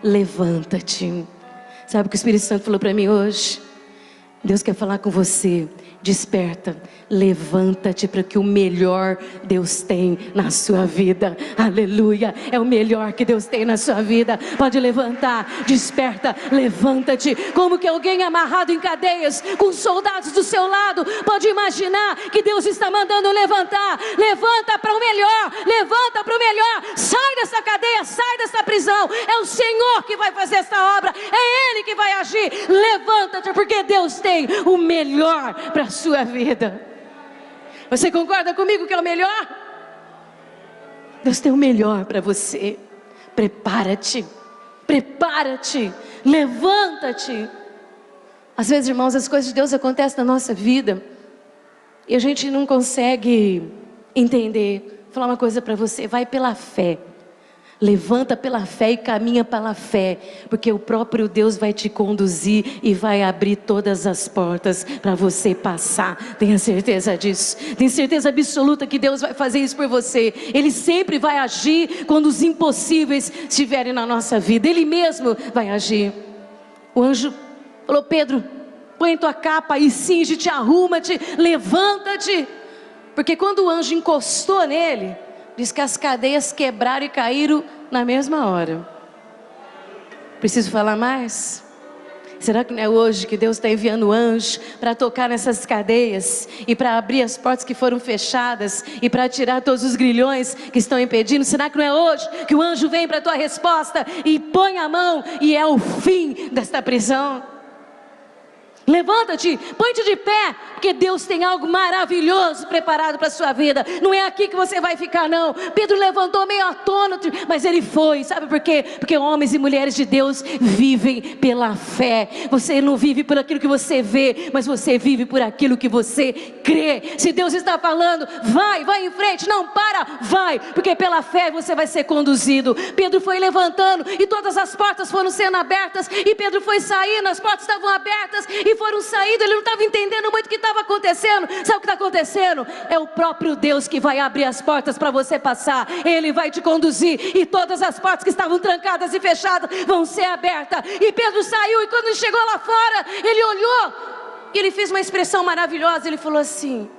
levanta-te. Sabe o que o Espírito Santo falou para mim hoje? Deus quer falar com você. Desperta, levanta-te, para que o melhor Deus tem na sua vida. Aleluia, é o melhor que Deus tem na sua vida. Pode levantar, desperta, levanta-te. Como que alguém amarrado em cadeias, com soldados do seu lado, pode imaginar que Deus está mandando levantar? Levanta para o melhor, levanta para o melhor. Sai dessa cadeia, sai dessa prisão. É o Senhor que vai fazer essa obra, é Ele que vai agir. Levanta-te, porque Deus tem o melhor para a sua vida. Você concorda comigo que é o melhor? Deus tem o melhor para você. Prepara-te, prepara-te, levanta-te. Às vezes, irmãos, as coisas de Deus acontecem na nossa vida e a gente não consegue entender. Vou falar uma coisa para você: vai pela fé. Levanta pela fé e caminha pela fé, porque o próprio Deus vai te conduzir e vai abrir todas as portas para você passar. Tenha certeza disso. Tenha certeza absoluta que Deus vai fazer isso por você. Ele sempre vai agir quando os impossíveis estiverem na nossa vida. Ele mesmo vai agir. O anjo falou: Pedro, põe tua capa e cinge-te, arruma-te, levanta-te. Porque quando o anjo encostou nele, diz que as cadeias quebraram e caíram na mesma hora. Preciso falar mais? Será que não é hoje que Deus está enviando anjo para tocar nessas cadeias e para abrir as portas que foram fechadas e para tirar todos os grilhões que estão impedindo? Será que não é hoje que o anjo vem para a tua resposta e põe a mão e é o fim desta prisão? Levanta-te, põe-te de pé, porque Deus tem algo maravilhoso preparado para a sua vida. Não é aqui que você vai ficar, não. Pedro levantou meio atônito, mas ele foi. Sabe por quê? Porque homens e mulheres de Deus vivem pela fé. Você não vive por aquilo que você vê, mas você vive por aquilo que você crê. Se Deus está falando, vai em frente, não para, vai, porque pela fé você vai ser conduzido. Pedro foi levantando e todas as portas foram sendo abertas, e Pedro foi saindo, as portas estavam abertas e foram saindo. Ele não estava entendendo muito o que estava acontecendo. Sabe o que está acontecendo? É o próprio Deus que vai abrir as portas para você passar. Ele vai te conduzir, e todas as portas que estavam trancadas e fechadas vão ser abertas. E Pedro saiu, e quando ele chegou lá fora, ele olhou e ele fez uma expressão maravilhosa. Ele falou assim: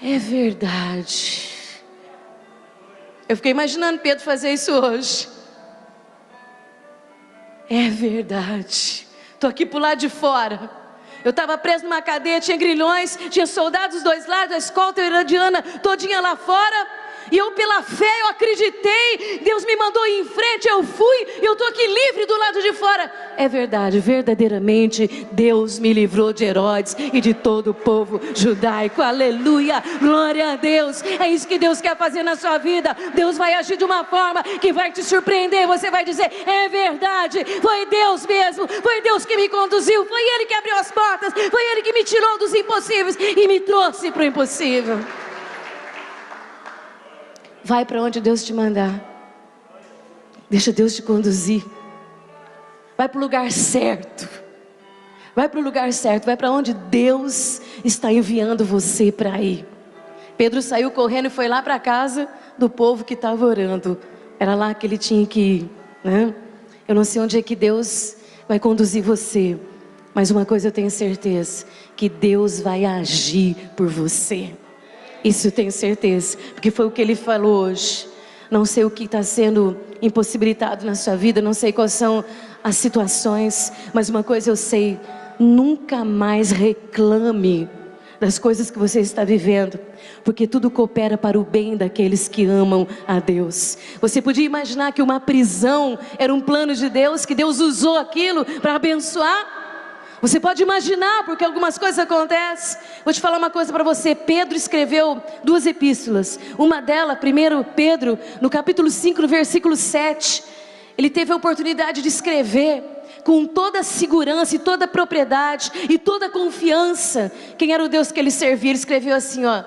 é verdade. Eu fiquei imaginando Pedro fazer isso hoje. É verdade. Estou aqui para o lado de fora. Eu estava preso numa cadeia, tinha grilhões, tinha soldados dos dois lados, a escolta herodiana todinha lá fora. E eu, pela fé, eu acreditei. Deus me mandou ir em frente, eu fui, e eu estou aqui livre do lado de fora. É verdade, verdadeiramente Deus me livrou de Herodes e de todo o povo judaico. Aleluia, glória a Deus. É isso que Deus quer fazer na sua vida. Deus vai agir de uma forma que vai te surpreender. Você vai dizer: é verdade, foi Deus mesmo, foi Deus que me conduziu, foi Ele que abriu as portas, foi Ele que me tirou dos impossíveis e me trouxe para o impossível. Vai para onde Deus te mandar. Deixa Deus te conduzir. Vai para o lugar certo. Vai para o lugar certo, vai para onde Deus está enviando você para ir. Pedro saiu correndo e foi lá para a casa do povo que estava orando. Era lá que ele tinha que ir, né? Eu não sei onde é que Deus vai conduzir você, mas uma coisa eu tenho certeza, que Deus vai agir por você. Isso eu tenho certeza, porque foi o que Ele falou hoje. Não sei o que está sendo impossibilitado na sua vida, não sei quais são as situações, mas uma coisa eu sei: nunca mais reclame das coisas que você está vivendo, porque tudo coopera para o bem daqueles que amam a Deus. Você podia imaginar que uma prisão era um plano de Deus, que Deus usou aquilo para abençoar? Você pode imaginar, porque algumas coisas acontecem. Vou te falar uma coisa para você. Pedro escreveu 2 epístolas. Uma delas, 1 Pedro, no capítulo 5, no versículo 7. Ele teve a oportunidade de escrever com toda a segurança e toda a propriedade e toda a confiança quem era o Deus que ele servia. Ele escreveu assim, ó: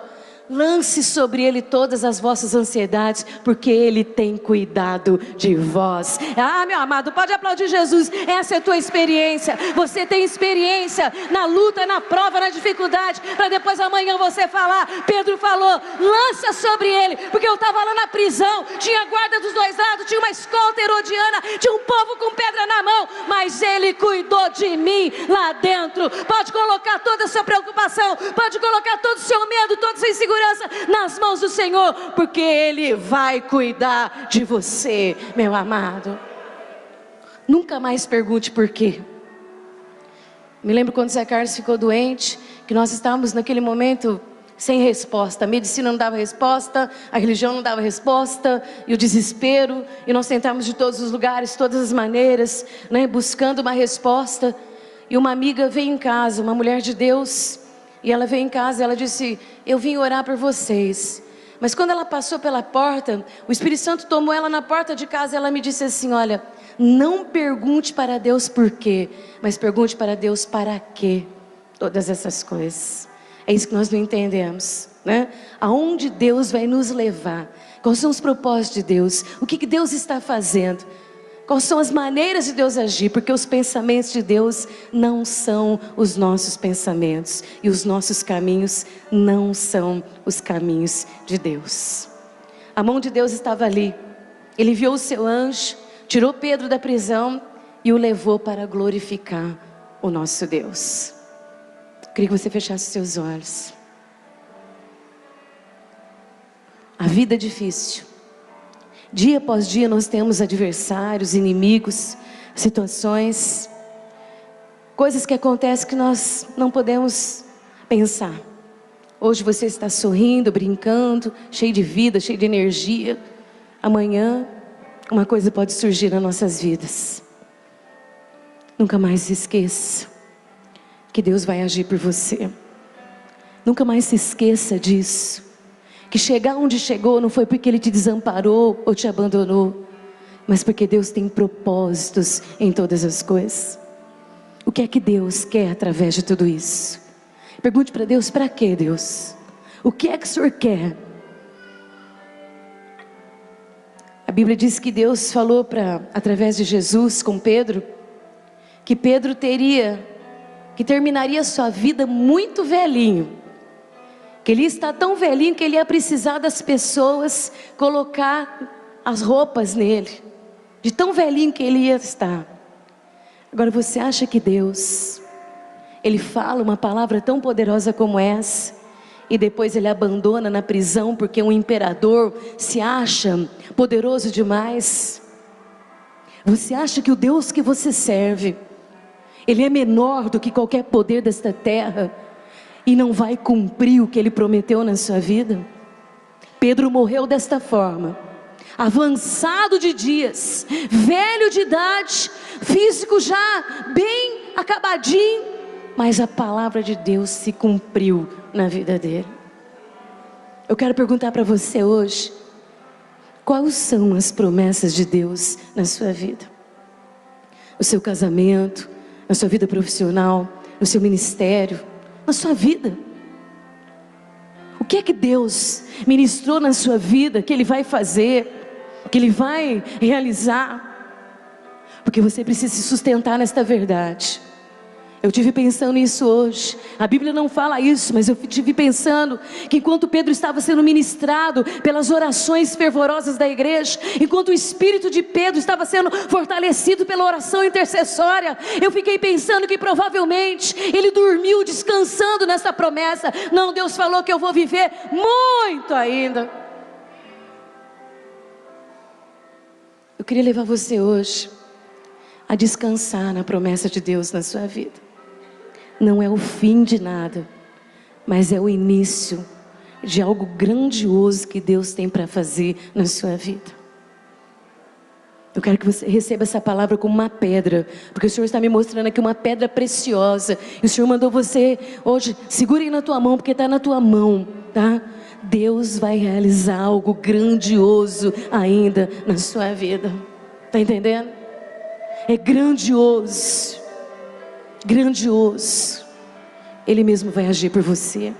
lance sobre Ele todas as vossas ansiedades, porque Ele tem cuidado de vós. Ah, meu amado, pode aplaudir Jesus. Essa é a tua experiência. Você tem experiência na luta, na prova, na dificuldade, para depois amanhã você falar: Pedro falou, lança sobre Ele, porque eu estava lá na prisão, tinha guarda dos dois lados, tinha uma escolta herodiana, tinha um povo com pedra na mão, mas Ele cuidou de mim lá dentro. Pode colocar toda a sua preocupação, pode colocar todo o seu medo, toda a sua insegurança nas mãos do Senhor, porque Ele vai cuidar de você, meu amado. Nunca mais pergunte por quê. Me lembro quando Zé Carlos ficou doente, que nós estávamos naquele momento sem resposta. A medicina não dava resposta, a religião não dava resposta, e o desespero, e nós tentamos de todos os lugares, todas as maneiras, né, buscando uma resposta. E uma amiga veio em casa, uma mulher de Deus, e ela veio em casa e ela disse: eu vim orar por vocês. Mas quando ela passou pela porta, o Espírito Santo tomou ela na porta de casa e ela me disse assim: olha, não pergunte para Deus por quê, mas pergunte para Deus para quê todas essas coisas. É isso que nós não entendemos, né? Aonde Deus vai nos levar? Quais são os propósitos de Deus? O que Deus está fazendo? Quais são as maneiras de Deus agir? Porque os pensamentos de Deus não são os nossos pensamentos, e os nossos caminhos não são os caminhos de Deus. A mão de Deus estava ali. Ele enviou o seu anjo, tirou Pedro da prisão e o levou para glorificar o nosso Deus. Eu queria que você fechasse os seus olhos. A vida é difícil. Dia após dia nós temos adversários, inimigos, situações, coisas que acontecem que nós não podemos pensar. Hoje você está sorrindo, brincando, cheio de vida, cheio de energia. Amanhã uma coisa pode surgir nas nossas vidas. Nunca mais se esqueça que Deus vai agir por você. Nunca mais se esqueça disso. Que chegar onde chegou não foi porque Ele te desamparou ou te abandonou, mas porque Deus tem propósitos em todas as coisas. O que é que Deus quer através de tudo isso? Pergunte para Deus: para quê, Deus? O que é que o Senhor quer? A Bíblia diz que Deus falou através de Jesus com Pedro, que Pedro terminaria sua vida muito velhinho, que ele está tão velhinho que ele ia precisar das pessoas colocar as roupas nele, de tão velhinho que ele ia estar. Agora você acha que Deus, Ele fala uma palavra tão poderosa como essa, e depois Ele abandona na prisão porque um imperador se acha poderoso demais? Você acha que o Deus que você serve, Ele é menor do que qualquer poder desta terra, e não vai cumprir o que Ele prometeu na sua vida? Pedro morreu desta forma, avançado de dias, velho de idade, físico já bem acabadinho, mas a palavra de Deus se cumpriu na vida dele. Eu quero perguntar para você hoje: quais são as promessas de Deus na sua vida? No seu casamento, na sua vida profissional, no seu ministério, na sua vida. O que é que Deus ministrou na sua vida, que Ele vai fazer, que Ele vai realizar? Porque você precisa se sustentar nesta verdade. Eu tive pensando nisso hoje. A Bíblia não fala isso, mas eu tive pensando que enquanto Pedro estava sendo ministrado pelas orações fervorosas da igreja, enquanto o espírito de Pedro estava sendo fortalecido pela oração intercessória, eu fiquei pensando que provavelmente ele dormiu descansando nessa promessa. Não, Deus falou que eu vou viver muito ainda. Eu queria levar você hoje a descansar na promessa de Deus na sua vida. Não é o fim de nada, mas é o início de algo grandioso que Deus tem para fazer na sua vida. Eu quero que você receba essa palavra como uma pedra, porque o Senhor está me mostrando aqui uma pedra preciosa, e o Senhor mandou você hoje, segure aí na tua mão, porque está na tua mão, tá? Deus vai realizar algo grandioso ainda na sua vida, está entendendo? É grandioso. Grandioso. Ele mesmo vai agir por você.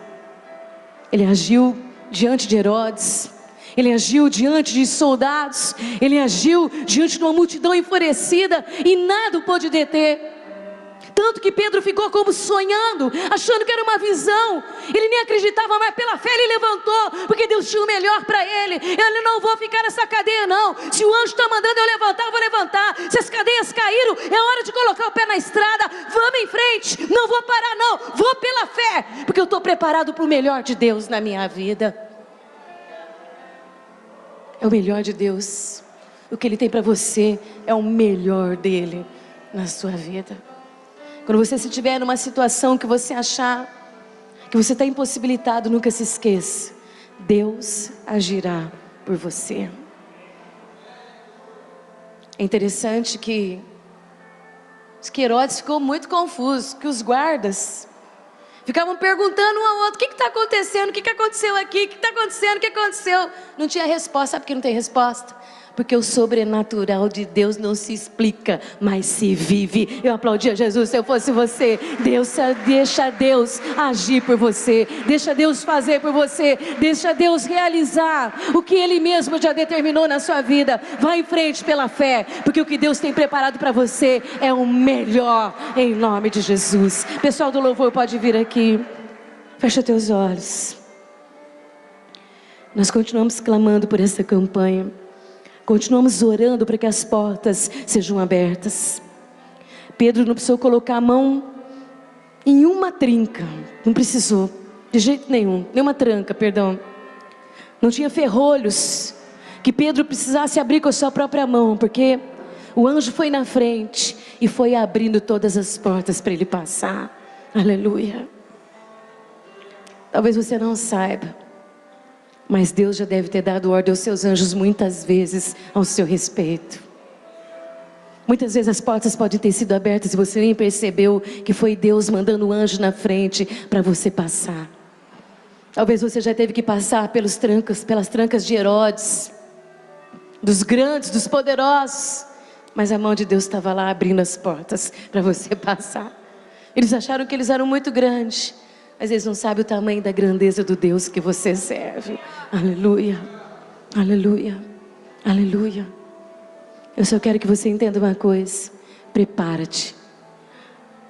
Ele agiu diante de Herodes, ele agiu diante de soldados, ele agiu diante de uma multidão enfurecida, e nada o pôde deter. Tanto que Pedro ficou como sonhando, achando que era uma visão. Ele nem acreditava, mas pela fé ele levantou, porque Deus tinha o melhor para ele. Ele: não vou ficar nessa cadeia não. Se o anjo está mandando eu levantar, eu vou levantar. Se as cadeias caíram, é hora de colocar o pé na estrada. Vamos em frente, não vou parar não. Vou pela fé, porque eu estou preparado para o melhor de Deus na minha vida. É o melhor de Deus. O que Ele tem para você é o melhor dele na sua vida. Quando você se estiver numa situação que você achar que você está impossibilitado, nunca se esqueça: Deus agirá por você. É interessante que Herodes ficou muito confuso, que os guardas ficavam perguntando um ao outro: o que está acontecendo? O que aconteceu aqui? O que está acontecendo? O que aconteceu? Não tinha resposta. Sabe por que não tem resposta? Porque o sobrenatural de Deus não se explica, mas se vive. Eu aplaudia Jesus se eu fosse você. Deixa Deus agir por você. Deixa Deus fazer por você. Deixa Deus realizar o que Ele mesmo já determinou na sua vida. Vá em frente pela fé, porque o que Deus tem preparado para você é o melhor, em nome de Jesus. Pessoal do louvor, pode vir aqui. Fecha teus olhos. Nós continuamos clamando por essa campanha. Continuamos orando para que as portas sejam abertas. Pedro não precisou colocar a mão em uma trinca. Não precisou, de jeito nenhum. Nenhuma tranca, perdão. Não tinha ferrolhos que Pedro precisasse abrir com a sua própria mão, porque o anjo foi na frente e foi abrindo todas as portas para ele passar. Aleluia. Talvez você não saiba, mas Deus já deve ter dado ordem aos seus anjos muitas vezes ao seu respeito. Muitas vezes as portas podem ter sido abertas e você nem percebeu que foi Deus mandando o anjo na frente para você passar. Talvez você já teve que passar pelas trancas de Herodes, dos grandes, dos poderosos, mas a mão de Deus estava lá abrindo as portas para você passar. Eles acharam que eles eram muito grandes, mas eles não sabem o tamanho da grandeza do Deus que você serve. Aleluia, aleluia, aleluia. Eu só quero que você entenda uma coisa: prepara-te.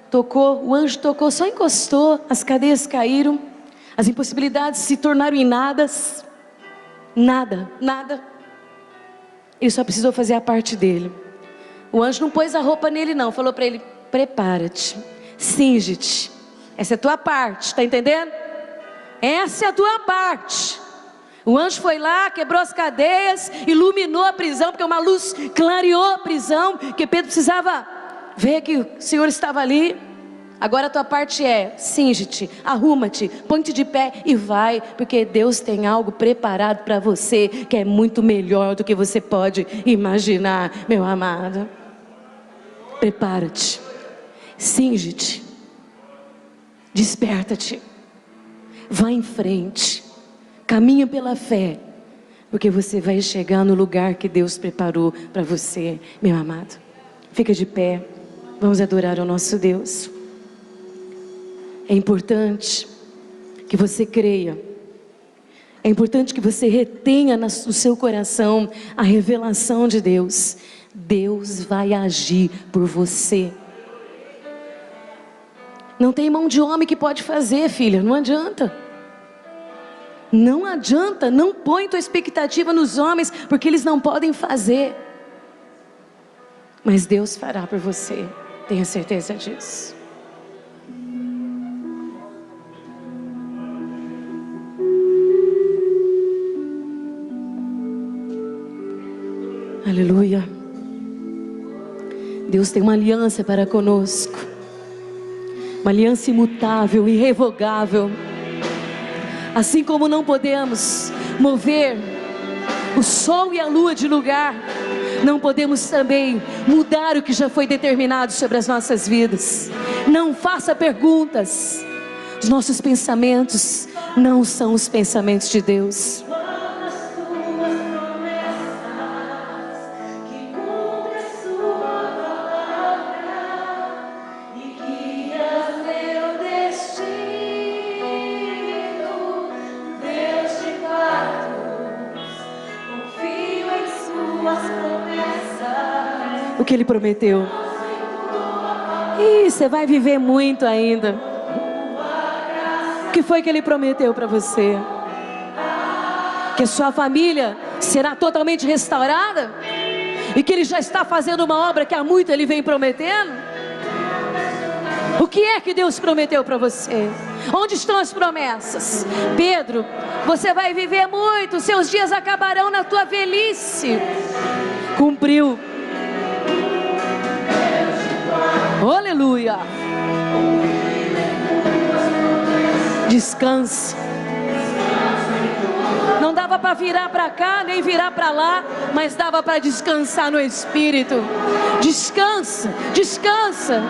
Tocou, o anjo tocou, só encostou, as cadeias caíram, as impossibilidades se tornaram em nadas. Nada. Ele só precisou fazer a parte dele. O anjo não pôs a roupa nele não, falou para ele: prepara-te, cinge-te. Essa é a tua parte, está entendendo? Essa é a tua parte. O anjo foi lá, quebrou as cadeias, iluminou a prisão, porque uma luz clareou a prisão, que Pedro precisava ver que o Senhor estava ali. Agora a tua parte é: cinge-te, arruma-te, põe-te de pé e vai, porque Deus tem algo preparado para você, que é muito melhor do que você pode imaginar, meu amado. Prepara-te, cinge-te, desperta-te, vá em frente, caminha pela fé, porque você vai chegar no lugar que Deus preparou para você, meu amado. Fica de pé, vamos adorar ao nosso Deus. É importante que você creia, é importante que você retenha no seu coração a revelação de Deus. Deus vai agir por você. Não tem mão de homem que pode fazer, filha, não adianta. Não adianta, não põe tua expectativa nos homens, porque eles não podem fazer. Mas Deus fará por você, tenha certeza disso. Aleluia. Deus tem uma aliança para conosco, uma aliança imutável, irrevogável. Assim como não podemos mover o sol e a lua de lugar, não podemos também mudar o que já foi determinado sobre as nossas vidas. Não faça perguntas. Os nossos pensamentos não são os pensamentos de Deus. O que Ele prometeu. E você vai viver muito ainda. O que foi que Ele prometeu para você? Que a sua família será totalmente restaurada? E que Ele já está fazendo uma obra que há muito Ele vem prometendo? O que é que Deus prometeu para você? Onde estão as promessas? Pedro, você vai viver muito, seus dias acabarão na tua velhice. Cumpriu. Aleluia. Descanse. Não dava para virar para cá, nem virar para lá, mas dava para descansar no Espírito. Descansa, descansa.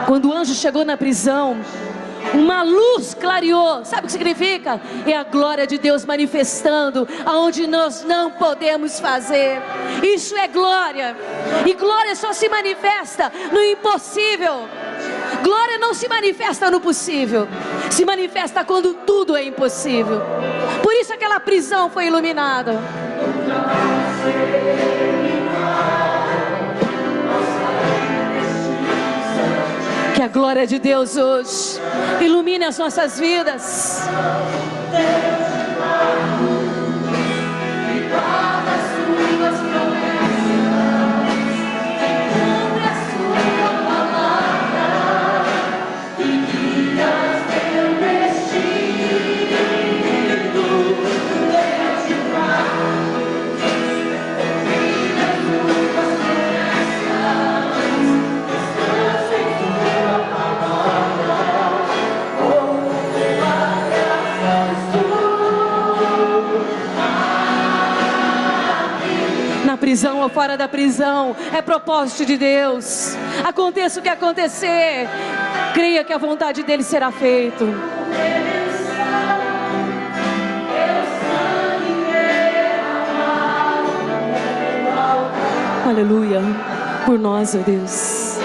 Quando o anjo chegou na prisão, uma luz clareou. Sabe o que significa? É a glória de Deus manifestando aonde nós não podemos fazer. Isso é glória. E glória só se manifesta no impossível. Glória não se manifesta no possível. Se manifesta quando tudo é impossível. Por isso aquela prisão foi iluminada. Que a glória de Deus hoje ilumine as nossas vidas. Prisão ou fora da prisão, é propósito de Deus. Aconteça o que acontecer, creia que a vontade dele será feita. Aleluia, por nós, ó Deus.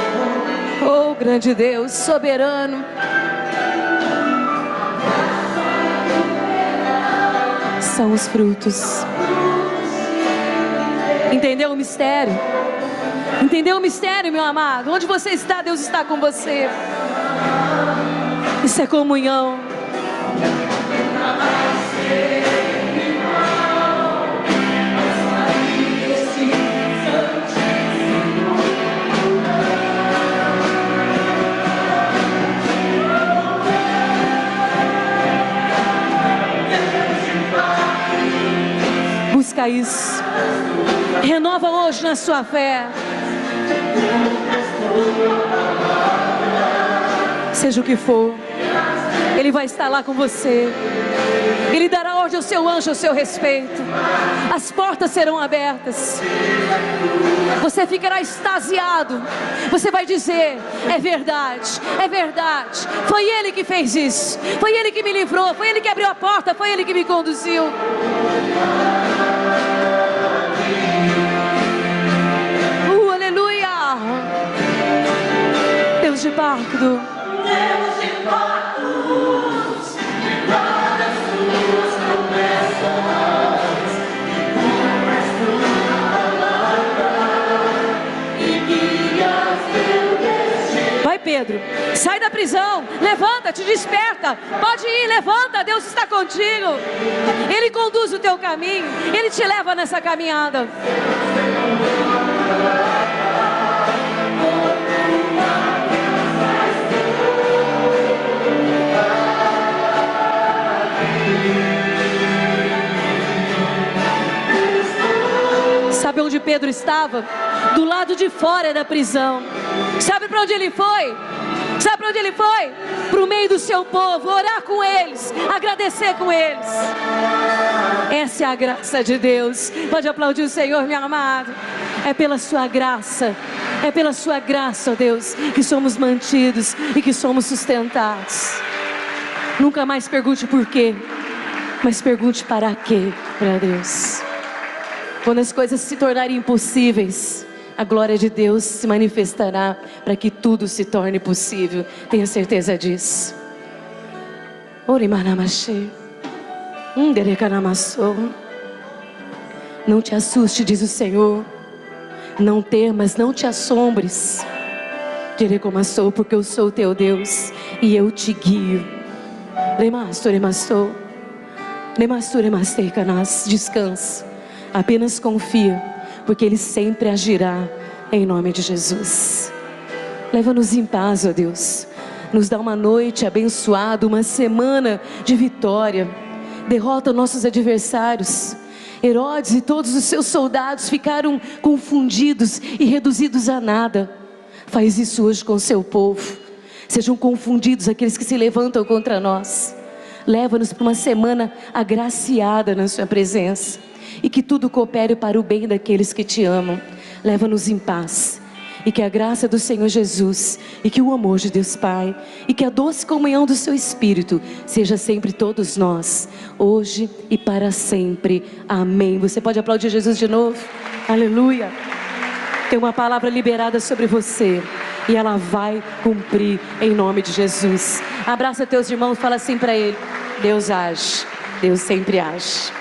Oh, grande Deus, soberano. São os frutos. Entendeu o mistério? Entendeu o mistério, meu amado? Onde você está, Deus está com você. Isso é comunhão. Busca isso. Renova hoje na sua fé. Seja o que for, Ele vai estar lá com você. Ele dará ordem ao seu anjo ao seu respeito. As portas serão abertas. Você ficará extasiado. Você vai dizer: é verdade, é verdade. Foi Ele que fez isso. Foi Ele que me livrou. Foi Ele que abriu a porta. Foi Ele que me conduziu. Aleluia. Pedro. Sai da prisão, levanta, te desperta. Pode ir, levanta, Deus está contigo. Ele conduz o teu caminho, Ele te leva nessa caminhada. Sabe onde Pedro estava? Do lado de fora da prisão. Sabe para onde ele foi? Sabe para onde ele foi? Para o meio do seu povo, orar com eles, agradecer com eles. Essa é a graça de Deus. Pode aplaudir o Senhor, meu amado. É pela sua graça, ó Deus, que somos mantidos e que somos sustentados. Nunca mais pergunte por quê, mas pergunte para quê, para Deus. Quando as coisas se tornarem impossíveis, a glória de Deus se manifestará para que tudo se torne possível. Tenha certeza disso. Não te assuste, diz o Senhor. Não temas, não te assombres. Porque eu sou o teu Deus e eu te guio. Descansa. Apenas confia, porque Ele sempre agirá em nome de Jesus. Leva-nos em paz, ó Deus. Nos dá uma noite abençoada, uma semana de vitória. Derrota nossos adversários. Herodes e todos os seus soldados ficaram confundidos e reduzidos a nada. Faz isso hoje com o seu povo. Sejam confundidos aqueles que se levantam contra nós. Leva-nos para uma semana agraciada na sua presença. E que tudo coopere para o bem daqueles que te amam. Leva-nos em paz. E que a graça do Senhor Jesus, e que o amor de Deus Pai, e que a doce comunhão do seu Espírito, seja sempre todos nós, hoje e para sempre. Amém. Você pode aplaudir Jesus de novo? Aleluia. Tem uma palavra liberada sobre você, e ela vai cumprir em nome de Jesus. Abraça teus irmãos e fala assim para ele: Deus age, Deus sempre age.